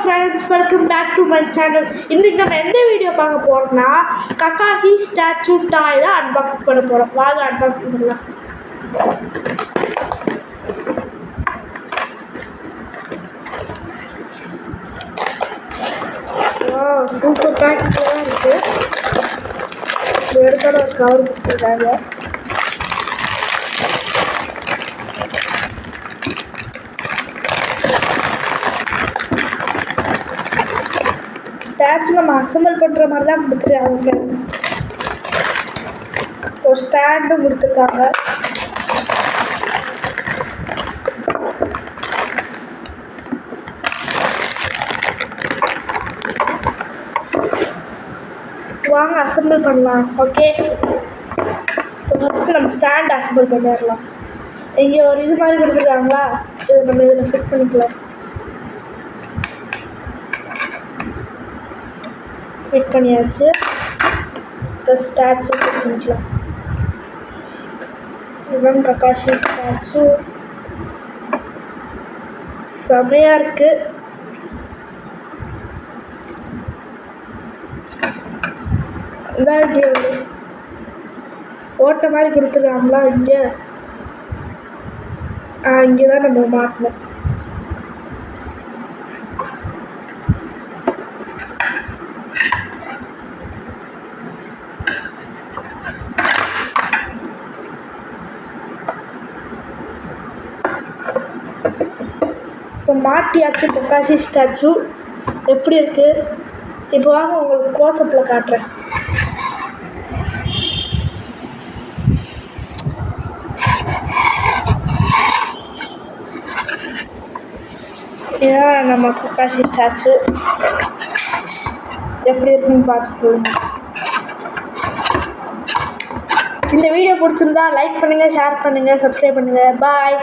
Friends, welcome back to my channel. இன்றைக்கி நம்ம எந்த வீடியோ பார்க்க போகிறோம்னா கக்காஷி ஸ்டாச்சு டாய் தான் அன்பாக்சிங் பண்ண போகிறோம். வாங்க அன்பாக்சிங் பண்ணலாம். சூப்பர் பேக்கிங் தான் இருக்குது. எடுக்கணும் ஒரு கவர் கொடுத்துருக்காங்க. ஸ்டாச்சு நம்ம அசம்பிள் பண்ணுற மாதிரி தான் கொடுத்துருக்காங்க. ஒரு ஸ்டாண்டும் கொடுத்துருக்காங்க. வாங்க அசம்பிள் பண்ணலாம். ஓகே, ஃபஸ்ட்டு நம்ம ஸ்டாண்ட் அசம்பிள் பண்ணிடலாம். இங்கே ஒரு இது மாதிரி கொடுத்துருக்காங்களா, இது நம்ம இதில் ஃபிட் பண்ணிக்கலாம். ஃபிட் பண்ணியாச்சு. இப்போ ஸ்டாச்சு ஃபிட் பண்ணிக்கலாம். இதுதான் கக்காஷி ஸ்டாச்சு. செமையாக இருக்குது. இதான் இங்கே ஓட்ட மாதிரி கொடுத்துருக்காங்களா, இங்கே இங்கே தான் நம்ம மாட்டணும். இப்போ மாட்டியாச்சு கக்காஷி ஸ்டாச்சு. எப்படி இருக்குது இப்போ வாங்க உங்களுக்கு க்ளோஸ்அப்பில் காட்டுறேன். இதுதான் நம்ம கக்காஷி ஸ்டாச்சு. எப்படி இருக்குன்னு பார்த்து சொல்லுங்கள். இந்த வீடியோ பிடிச்சிருந்தா லைக் பண்ணுங்கள், ஷேர் பண்ணுங்கள், சப்ஸ்கிரைப் பண்ணுங்கள். பாய்.